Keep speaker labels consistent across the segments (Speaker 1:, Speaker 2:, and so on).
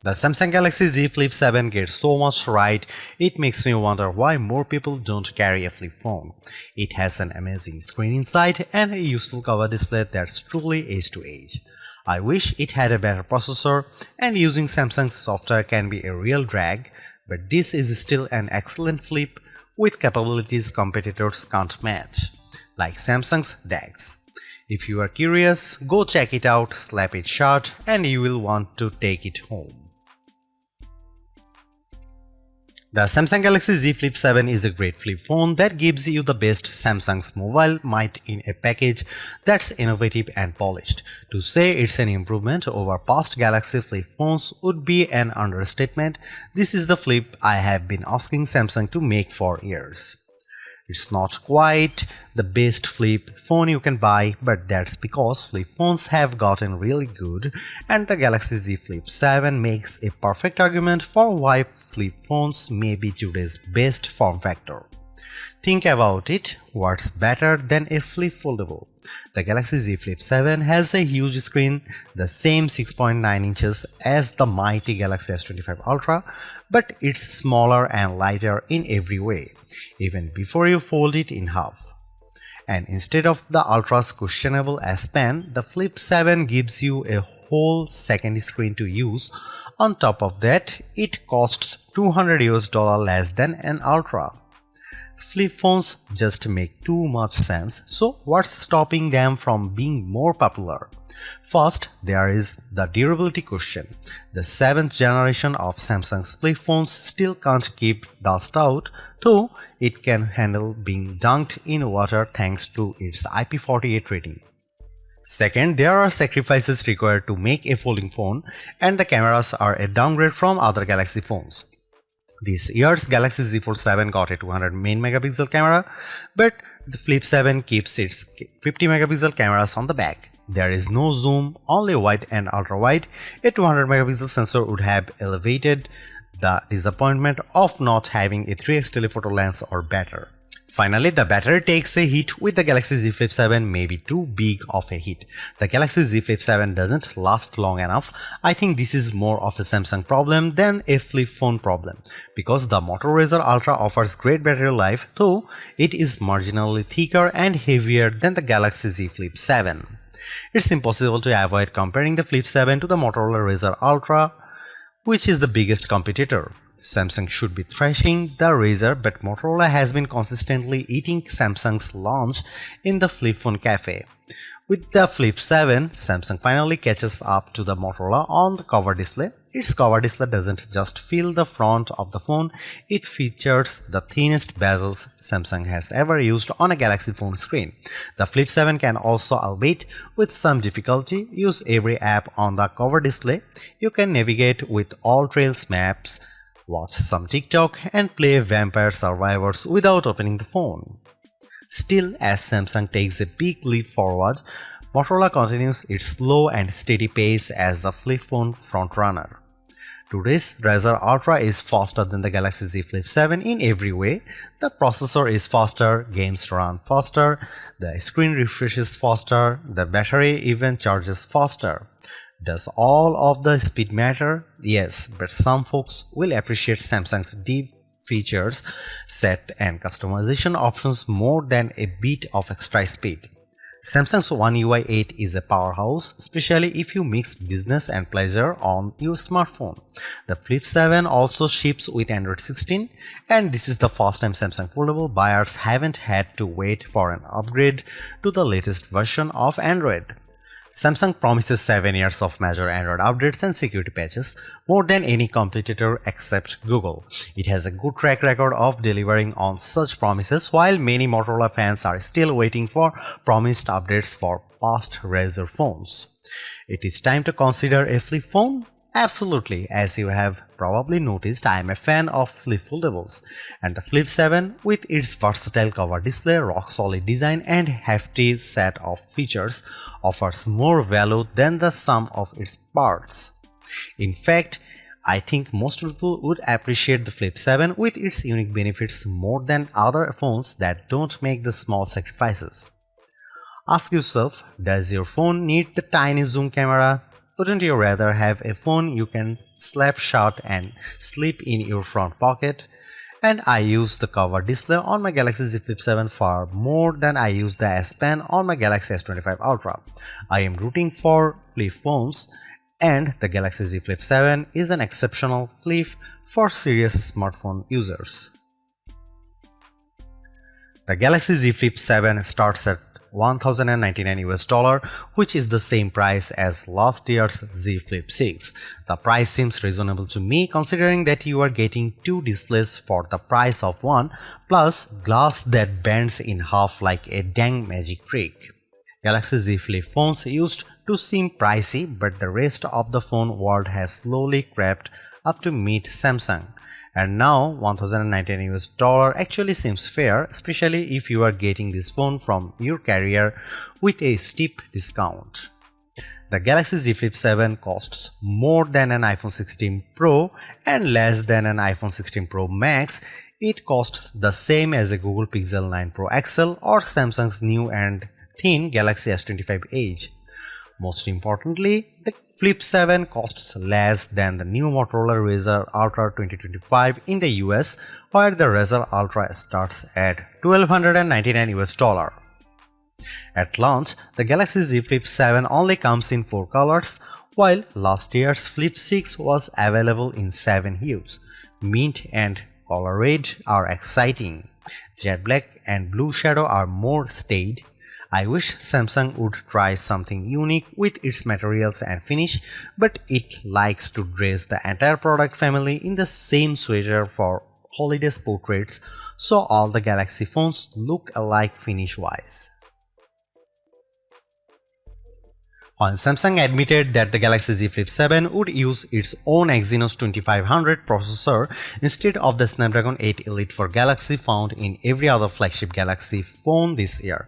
Speaker 1: The Samsung Galaxy Z Flip 7 gets so much right, it makes me wonder why more people don't carry a flip phone. It has an amazing screen inside and a useful cover display that's truly edge to edge. I wish it had a better processor, and using Samsung's software can be a real drag, but this is still an excellent flip with capabilities competitors can't match, like Samsung's DeX. If you are curious, go check it out, slap it shut, and you will want to take it home. The Samsung Galaxy Z Flip 7 is a great flip phone that gives you the best Samsung's mobile might in a package that's innovative and polished. To say it's an improvement over past Galaxy flip phones would be an understatement. This is the flip I have been asking Samsung to make for years. It's not quite the best flip phone you can buy, but that's because flip phones have gotten really good, and the Galaxy Z Flip 7 makes a perfect argument for why flip phones may be today's best form factor. Think about it, what's better than a flip foldable? The Galaxy Z Flip 7 has a huge screen, the same 6.9 inches as the mighty Galaxy S25 Ultra, but it's smaller and lighter in every way, even before you fold it in half. And instead of the Ultra's questionable S Pen, the Flip 7 gives you a whole second screen to use. On top of that, it costs $200 less than an Ultra. Flip phones just make too much sense, so what's stopping them from being more popular? First, there is the durability question. The 7th generation of Samsung's flip phones still can't keep dust out, though it can handle being dunked in water thanks to its IP48 rating. Second, there are sacrifices required to make a folding phone, and the cameras are a downgrade from other Galaxy phones. This year's Galaxy Z Fold 7 got a 200 main megapixel camera, but the Flip 7 keeps its 50 megapixel cameras on the back. There is no zoom, only wide and ultra wide. A 200 megapixel sensor would have elevated the disappointment of not having a 3x telephoto lens or better. Finally, the battery takes a hit with the Galaxy Z Flip 7, maybe too big of a hit. The Galaxy Z Flip 7 doesn't last long enough. I think this is more of a Samsung problem than a flip phone problem, because the Moto Razr Ultra offers great battery life, though it is marginally thicker and heavier than the Galaxy Z Flip 7. It's impossible to avoid comparing the Flip 7 to the Motorola Razr Ultra, which is the biggest competitor. Samsung should be thrashing the Razr, but Motorola has been consistently eating Samsung's lunch in the flip phone cafe. With the Flip 7, Samsung finally catches up to the Motorola on the cover display. Its cover display doesn't just fill the front of the phone, it features the thinnest bezels Samsung has ever used on a Galaxy phone screen. The Flip 7 can also, albeit with some difficulty, use every app on the cover display. You can navigate with all Trails maps, watch some TikTok, and play Vampire Survivors without opening the phone. Still, as Samsung takes a big leap forward, Motorola continues its slow and steady pace as the flip phone frontrunner. Today's Razr Ultra is faster than the Galaxy Z Flip 7 in every way. The processor is faster, games run faster, the screen refreshes faster, the battery even charges faster. Does all of the speed matter? Yes, but some folks will appreciate Samsung's deep features set and customization options more than a bit of extra speed. Samsung's One UI 8 is a powerhouse, especially if you mix business and pleasure on your smartphone. The Flip 7 also ships with Android 16, and this is the first time Samsung Foldable buyers haven't had to wait for an upgrade to the latest version of Android. Samsung promises 7 years of major Android updates and security patches, more than any competitor except Google. It has a good track record of delivering on such promises, while many Motorola fans are still waiting for promised updates for past Razr phones. It is time to consider a flip phone? Absolutely, as you have probably noticed, I am a fan of flip foldables, and the Flip 7, with its versatile cover display, rock-solid design, and hefty set of features, offers more value than the sum of its parts. In fact, I think most people would appreciate the Flip 7 with its unique benefits more than other phones that don't make the small sacrifices. Ask yourself, does your phone need the tiny zoom camera? Wouldn't you rather have a phone you can slap shut and slip in your front pocket? And I use the cover display on my Galaxy Z Flip 7 far more than I use the S Pen on my Galaxy S25 Ultra. I am rooting for flip phones, and the Galaxy Z Flip 7 is an exceptional flip for serious smartphone users. The Galaxy Z Flip 7 starts at $1,099 US, which is the same price as last year's Z Flip 6. The price seems reasonable to me considering that you are getting two displays for the price of one, plus glass that bends in half like a dang magic trick. Galaxy Z Flip phones used to seem pricey, but the rest of the phone world has slowly crept up to meet Samsung. And now $1,099 actually seems fair, especially if you are getting this phone from your carrier with a steep discount. The Galaxy Z Flip 7 costs more than an iPhone 16 Pro and less than an iPhone 16 Pro Max. It costs the same as a Google Pixel 9 Pro XL or Samsung's new and thin Galaxy S25 Edge. Most importantly, the Flip 7 costs less than the new Motorola Razr Ultra 2025 in the US, where the Razr Ultra starts at $1,299 US. At launch, the Galaxy Z Flip 7 only comes in 4 colors, while last year's Flip 6 was available in 7 hues. Mint and color red are exciting. Jet black and blue shadow are more staid. I wish Samsung would try something unique with its materials and finish, but it likes to dress the entire product family in the same sweater for holiday portraits, so all the Galaxy phones look alike finish-wise. When Samsung admitted that the Galaxy Z Flip 7 would use its own Exynos 2500 processor instead of the Snapdragon 8 Elite for Galaxy found in every other flagship Galaxy phone this year,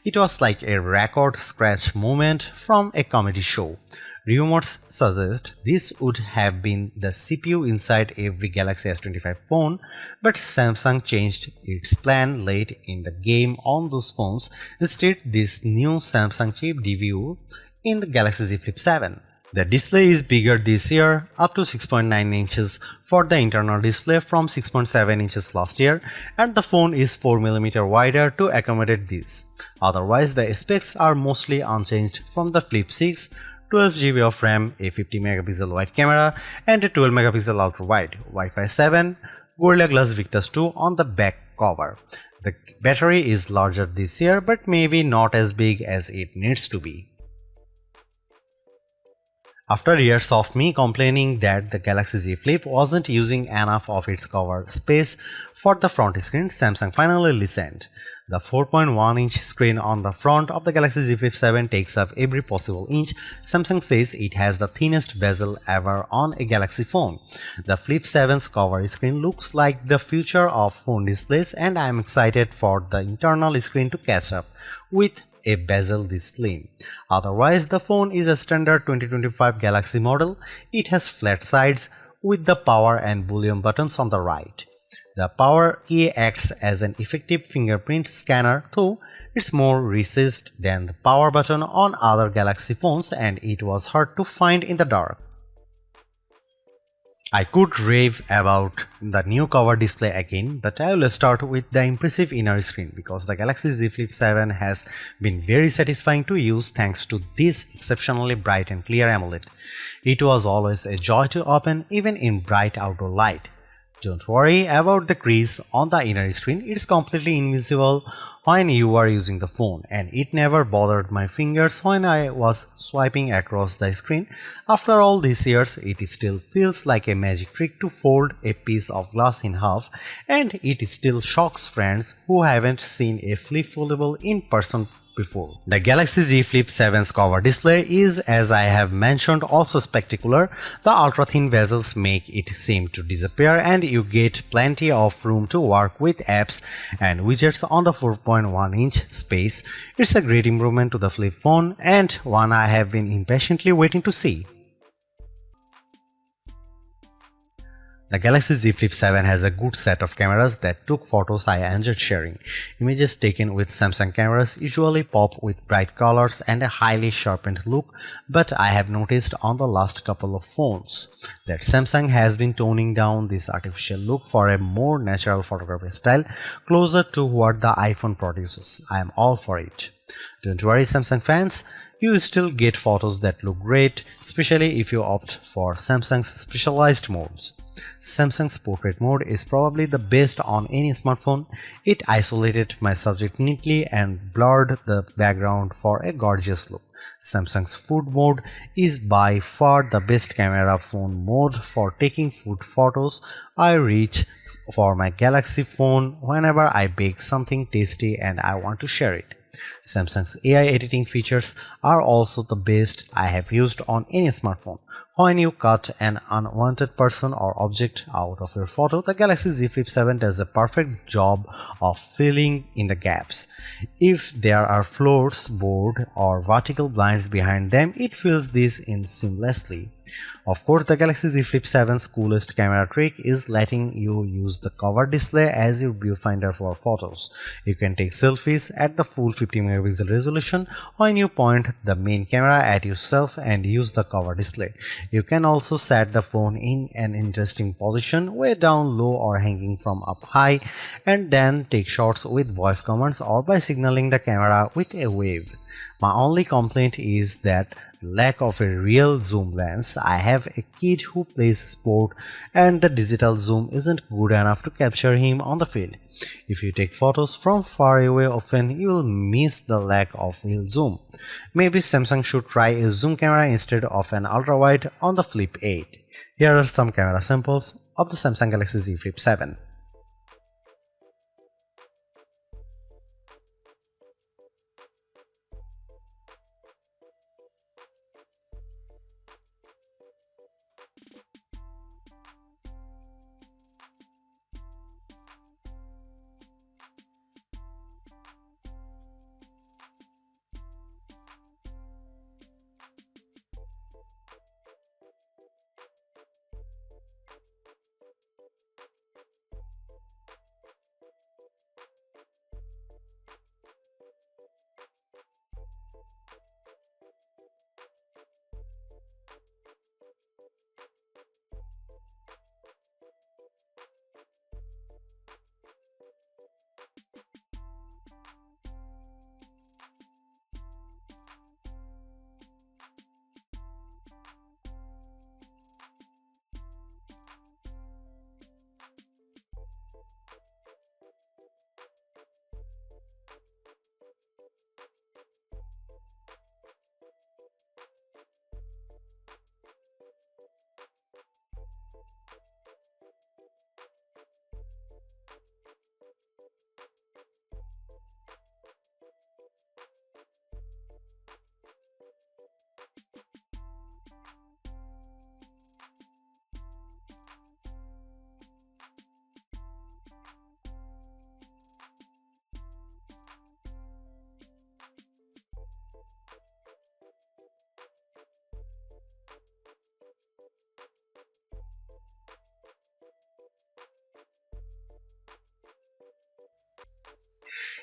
Speaker 1: it was like a record scratch moment from a comedy show. Rumors suggest this would have been the CPU inside every Galaxy S25 phone, but Samsung changed its plan late in the game on those phones. Instead, this new Samsung chip debuted in the Galaxy Z Flip 7. The display is bigger this year, up to 6.9 inches for the internal display from 6.7 inches last year, and the phone is 4mm wider to accommodate this. Otherwise, the specs are mostly unchanged from the Flip 6, 12GB of RAM, a 50MP wide camera, and a 12MP ultra wide, Wi-Fi 7, Gorilla Glass Victus 2 on the back cover. The battery is larger this year, but maybe not as big as it needs to be. After years of me complaining that the Galaxy Z Flip wasn't using enough of its cover space for the front screen, Samsung finally listened. The 4.1-inch screen on the front of the Galaxy Z Flip 7 takes up every possible inch. Samsung says it has the thinnest bezel ever on a Galaxy phone. The Flip 7's cover screen looks like the future of phone displays, and I am excited for the internal screen to catch up with a bezel this slim. Otherwise, the phone is a standard 2025 Galaxy model. It has flat sides with the power and volume buttons on the right. The power key acts as an effective fingerprint scanner, though it's more recessed than the power button on other Galaxy phones, and it was hard to find in the dark. I could rave about the new cover display again, but I will start with the impressive inner screen because the Galaxy Z Flip 7 has been very satisfying to use thanks to this exceptionally bright and clear AMOLED. It was always a joy to open even in bright outdoor light. Don't worry about the crease on the inner screen, it's completely invisible when you are using the phone, and it never bothered my fingers when I was swiping across the screen. After all these years, it still feels like a magic trick to fold a piece of glass in half, and it still shocks friends who haven't seen a flip foldable in person before. The Galaxy Z Flip 7's cover display is, as I have mentioned, also spectacular. The ultra-thin bezels make it seem to disappear, and you get plenty of room to work with apps and widgets on the 4.1-inch space. It's a great improvement to the Flip phone, and one I have been impatiently waiting to see. The Galaxy Z Flip 7 has a good set of cameras that took photos I enjoyed sharing. Images taken with Samsung cameras usually pop with bright colors and a highly sharpened look, but I have noticed on the last couple of phones that Samsung has been toning down this artificial look for a more natural photography style closer to what the iPhone produces. I am all for it. Don't worry, Samsung fans, you still get photos that look great, especially if you opt for Samsung's specialized modes. Samsung's portrait mode is probably the best on any smartphone. It isolated my subject neatly and blurred the background for a gorgeous look. Samsung's food mode is by far the best camera phone mode for taking food photos. I reach for my Galaxy phone whenever I bake something tasty and I want to share it. Samsung's AI editing features are also the best I have used on any smartphone. When you cut an unwanted person or object out of your photo, the Galaxy Z Flip 7 does a perfect job of filling in the gaps. If there are floors, board, or vertical blinds behind them, it fills this in seamlessly. Of course, the Galaxy Z Flip 7's coolest camera trick is letting you use the cover display as your viewfinder for photos. You can take selfies at the full 50 megapixel resolution when you point the main camera at yourself and use the cover display. You can also set the phone in an interesting position, way down low or hanging from up high, and then take shots with voice commands or by signaling the camera with a wave. My only complaint is that lack of a real zoom lens. I have a kid who plays sport and the digital zoom isn't good enough to capture him on the field. If you take photos from far away often, you will miss the lack of real zoom. Maybe Samsung should try a zoom camera instead of an ultra-wide on the Flip 8. Here are some camera samples of the Samsung Galaxy Z Flip 7.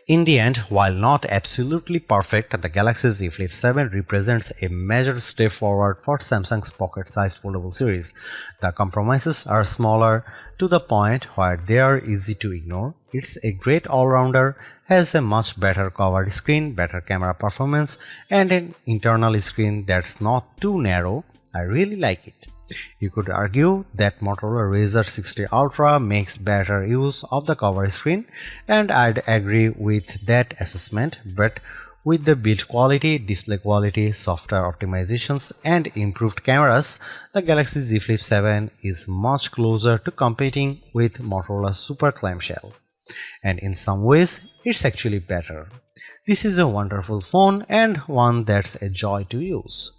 Speaker 1: In the end, while not absolutely perfect, the Galaxy Z Flip 7 represents a major step forward for Samsung's pocket-sized foldable series. The compromises are smaller to the point where they are easy to ignore. It's a great all-rounder, has a much better cover screen, better camera performance, and an internal screen that's not too narrow. I really like it. You could argue that Motorola Razr 60 Ultra makes better use of the cover screen, and I'd agree with that assessment, but with the build quality, display quality, software optimizations, and improved cameras, the Galaxy Z Flip 7 is much closer to competing with Motorola's Super Clamshell. And in some ways, it's actually better. This is a wonderful phone and one that's a joy to use.